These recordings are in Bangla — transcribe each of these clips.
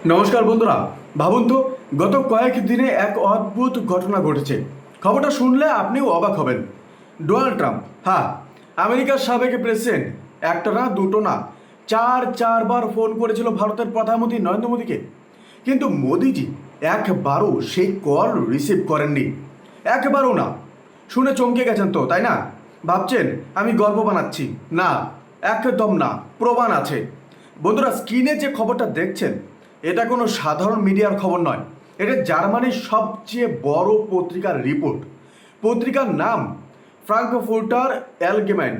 নমস্কার বন্ধুরা। ভাবুন তো, গত কয়েকদিনে এক অদ্ভুত ঘটনা ঘটেছে। খবরটা শুনলে আপনিও অবাক হবেন। ডোনাল্ড ট্রাম্প, হ্যাঁ, আমেরিকার সাবেক প্রেসিডেন্ট, একটা না দুটো না, চারবার ফোন করেছিল ভারতের প্রধানমন্ত্রী নরেন্দ্র মোদীকে। কিন্তু মোদিজি একবারও সেই কল রিসিভ করেননি, একবারও না। শুনে চমকে গেছেন তো, তাই না? ভাবছেন আমি গল্প বানাচ্ছি? না, একদম না, প্রমাণ আছে। বন্ধুরা, স্ক্রিনে যে খবরটা দেখছেন, এটা কোনো সাধারণ মিডিয়ার খবর নয়। এটা জার্মানির সবচেয়ে বড় পত্রিকার রিপোর্ট। পত্রিকার নাম ফ্রাঙ্কফুর্টার অ্যালগেমেইন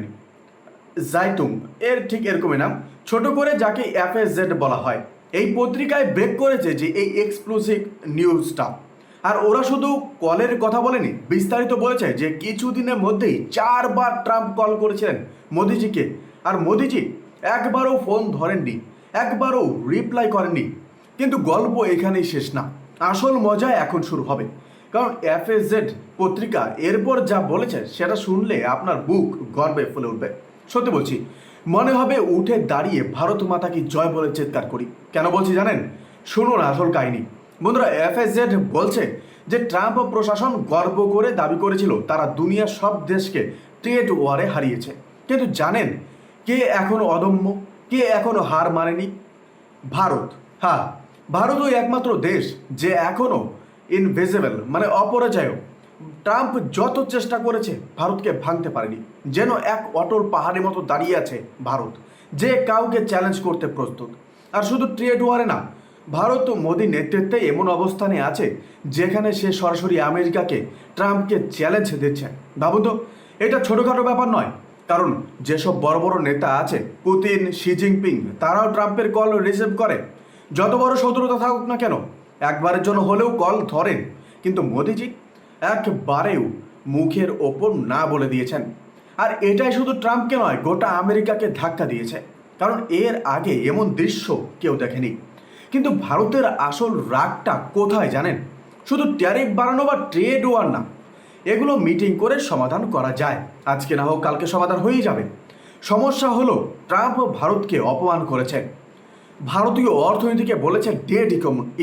জাইতুং, এর ঠিক এরকমই নাম, ছোট করে যাকে এফএজেড বলা হয়। এই পত্রিকায় ব্রেক করেছে যে এই এক্সক্লুসিভ নিউজটা। আর ওরা শুধু কলের কথা বলেনি, বিস্তারিত বলেছে যে কিছুদিনের মধ্যেই 4বার ট্রাম্প কল করেছিলেন মোদিজিকে, আর মোদিজি একবারও ফোন ধরেননি, একবারও রিপ্লাই করেননি। কিন্তু গল্প এখানেই শেষ না, আসল মজা এখন শুরু হবে। কারণ এফএজেড পত্রিকা এরপর যা বলেছে সেটা শুনলে আপনার বুক গর্বে ফুলে উঠবে। সত্যি বলছি, মনে হবে উঠে দাঁড়িয়ে ভারত মাতা কি জয় বলে চিৎকার করি। কেন বলছি জানেন? শুনুন আসল কাহিনী। বন্ধুরা, এফএজেড বলছে যে ট্রাম্প প্রশাসন গর্ব করে দাবি করেছিল তারা দুনিয়ার সব দেশকে ট্রেড ওয়ারে হারিয়েছে। কিন্তু জানেন কে এখনো অদম্য, কে এখনো হার মানেনি? ভারত। হ্যাঁ, ভারতই একমাত্র দেশ যে এখনো ইনভিজিবল, মানে অপরাজেয়। ট্রাম্প যত চেষ্টা করেছে ভারতকে ভাঙতে পারেনি। যেন এক অটল পাহাড়ের মতো দাঁড়িয়ে আছে ভারত, যে কাউকে চ্যালেঞ্জ করতে প্রস্তুত। আর শুধু ট্রেড ওয়ারে না, ভারত মোদীর নেতৃত্বে এমন অবস্থানে আছে যেখানে সে সরাসরি আমেরিকাকে, ট্রাম্পকে চ্যালেঞ্জ দিচ্ছে। ভাবুন তো, এটা ছোটোখাটো ব্যাপার নয়। কারণ যেসব বড় বড় নেতা আছে, পুতিন, শি জিনপিং, তারাও ট্রাম্পের কল রিসিভ করে। যত বড় শত্রুতা থাকুক না কেন, একবারের জন্য হলেও কল ধরেন। কিন্তু মোদিজি একবারেও মুখের ওপর না বলে দিয়েছেন। আর এটাই শুধু ট্রাম্পকে নয়, গোটা আমেরিকাকে ধাক্কা দিয়েছে। কারণ এর আগে এমন দৃশ্য কেউ দেখেনি। কিন্তু ভারতের আসল রাগটা কোথায় জানেন? শুধু ট্যারিফ বাড়ানো বা ট্রেড ওয়ার না, এগুলো মিটিং করে সমাধান করা যায়। আজকে না হোক কালকে সমাধান হয়েই যাবে। সমস্যা হলো ট্রাম্প ভারতকে অপমান করেছে, ভারতীয় অর্থনীতিকে বলেছে ডেড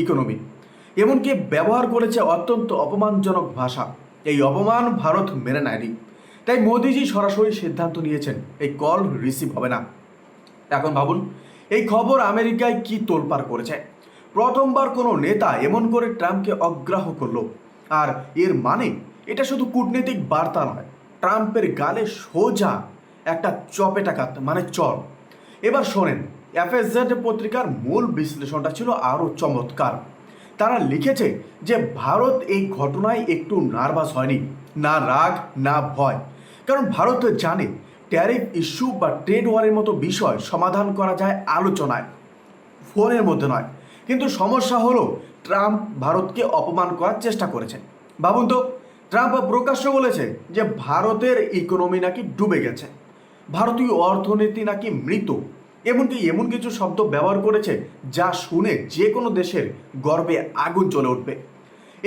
ইকোনমি, এমনকি ব্যবহার করেছে অত্যন্ত অপমানজনক ভাষা। এই অপমান ভারত মেনে নেয়নি। তাই মোদিজি সরাসরি সিদ্ধান্ত নিয়েছেন এই কল রিসিভ হবে না। এখন ভাবুন, এই খবর আমেরিকায় কি তোলপাড় করেছে। প্রথমবার কোনো নেতা এমন করে ট্রাম্পকে অগ্রাহ্য করলো। আর এর মানে এটা শুধু কূটনৈতিক বার্তা নয়, ট্রাম্পের গালে সোজা একটা চপেটাঘাত, মানে চর। এবার শোনেন, এফএসজেড পত্রিকার মূল বিশ্লেষণটা ছিল আরও চমৎকার। তারা লিখেছে যে ভারত এই ঘটনায় একটু নার্ভাস হয়নি, না রাগ না ভয়। কারণ ভারত জানে ট্যারিফ ইস্যু বা ট্রেড ওয়ারের মতো বিষয় সমাধান করা যায় আলোচনায়, ফোনের মধ্যে নয়। কিন্তু সমস্যা হলো ট্রাম্প ভারতকে অপমান করার চেষ্টা করেছে। ভাবুন তো, ট্রাম্প প্রকাশ্য বলেছে যে ভারতের ইকোনমি নাকি ডুবে গেছে, ভারতীয় অর্থনীতি নাকি মৃত। এমনকি এমন কিছু শব্দ ব্যবহার করেছে যা শুনে যে কোনো দেশের গর্বে আগুন জ্বলে উঠবে।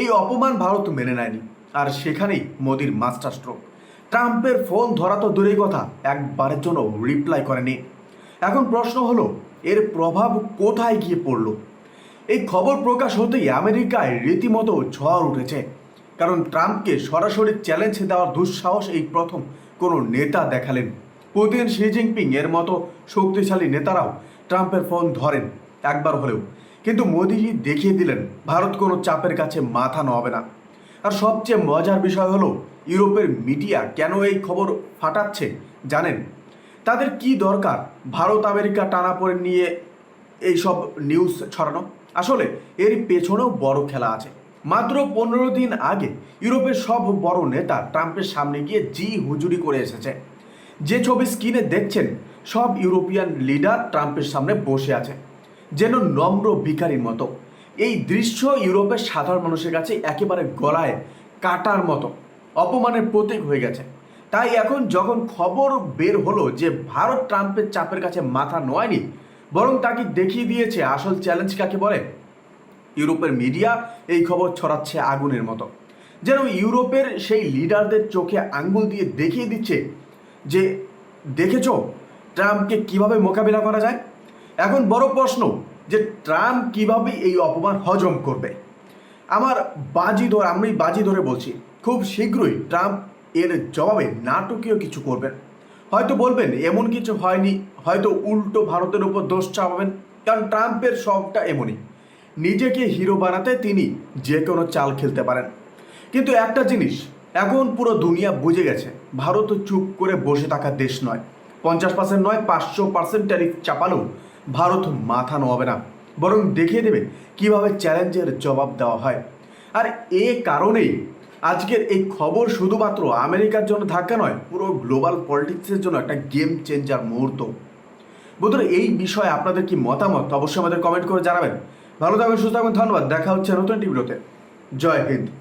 এই অপমান ভারত মেনে নেয়নি। আর সেখানেই মোদির মাস্টার স্ট্রোক। ট্রাম্পের ফোন ধরা তো দূরের কথা, একবারের জন্য রিপ্লাই করেনি। এখন প্রশ্ন হলো, এর প্রভাব কোথায় গিয়ে পড়ল? এই খবর প্রকাশ হতেই আমেরিকায় রীতিমতো ঝড় উঠেছে। কারণ ট্রাম্পকে সরাসরি চ্যালেঞ্জ দেওয়ার দুঃসাহস এই প্রথম কোনো নেতা দেখালেন। পুতিন, শি জিনপিং এর মতো শক্তিশালী নেতারাও ট্রাম্পের ফোন ধরেন একবার হলেও। কিন্তু মোদিজি দেখিয়ে দিলেন ভারত কোনো চাপের কাছে মাথা নোয়াবে না। আর সবচেয়ে মজার বিষয় হলো, ইউরোপের মিডিয়া কেন এই খবর ফাটাচ্ছে জানেন? তাদের কি দরকার ভারত আমেরিকা টানাপোড়েন নিয়ে এইসব নিউজ ছড়ানো? আসলে এর পেছনেও বড় খেলা আছে। মাত্র 15 দিন আগে ইউরোপের সব বড় নেতা ট্রাম্পের সামনে গিয়ে জি হুজুরি করে এসেছে। যে ছবি স্ক্রিনে দেখছেন, সব ইউরোপিয়ান লিডার ট্রাম্পের সামনে বসে আছে যেন নম্র ভিখারির মতো। এই দৃশ্য ইউরোপের সাধারণ মানুষের কাছে একেবারে গলায় কাটার মতো অপমানের প্রতীক হয়ে গেছে। তাই এখন যখন খবর বের হলো যে ভারত ট্রাম্পের চাপের কাছে মাথা নোয়ায়নি, বরং তাকে দেখিয়ে দিয়েছে আসল চ্যালেঞ্জ কাকে বলে, ইউরোপের মিডিয়া এই খবর ছড়াচ্ছে আগুনের মতো। যেন ইউরোপের সেই লিডারদের চোখে আঙ্গুল দিয়ে দেখিয়ে দিচ্ছে যে দেখেছো ট্রাম্পকে কিভাবে মোকাবিলা করা যায়। এখন বড় প্রশ্ন, যে ট্রাম্প কিভাবে এই অপমান হজম করবে। আমি বাজি ধরে বলছি, খুব শীঘ্রই ট্রাম্প এর জবাবে নাটকীয় কিছু করবেন। হয়তো বলবেন এমন কিছু হয়নি, হয়তো উল্টো ভারতের উপর দোষ চাপাবেন, কারণ ট্রাম্পের সবটা এমনই, নিজেকে হিরো বানাতে তিনি যে কোনো চাল খেলতে পারেন। কিন্তু একটা জিনিস এখন পুরো দুনিয়া বুঝে গেছে, ভারত চুপ করে বসে থাকা দেশ নয়। 50% নয়, 500% ট্যারিফ চাপালেও ভারত মাথা নোয়াবে না, বরং দেখিয়ে দেবে কিভাবে চ্যালেঞ্জের জবাব দেওয়া হয়। আর এ কারণেই আজকের এই খবর শুধুমাত্র আমেরিকার জন্য ধাক্কা নয়, পুরো গ্লোবাল পলিটিক্সের জন্য একটা গেম চেঞ্জার মুহূর্ত। বন্ধুরা, এই বিষয়ে আপনাদের কি মতামত অবশ্যই আমাদের কমেন্ট করে জানাবেন। ভালো থাকবেন, সুস্থ থাকবেন, ধন্যবাদ। দেখা হচ্ছে নতুন একটি ভিডিওতে। জয় হিন্দ।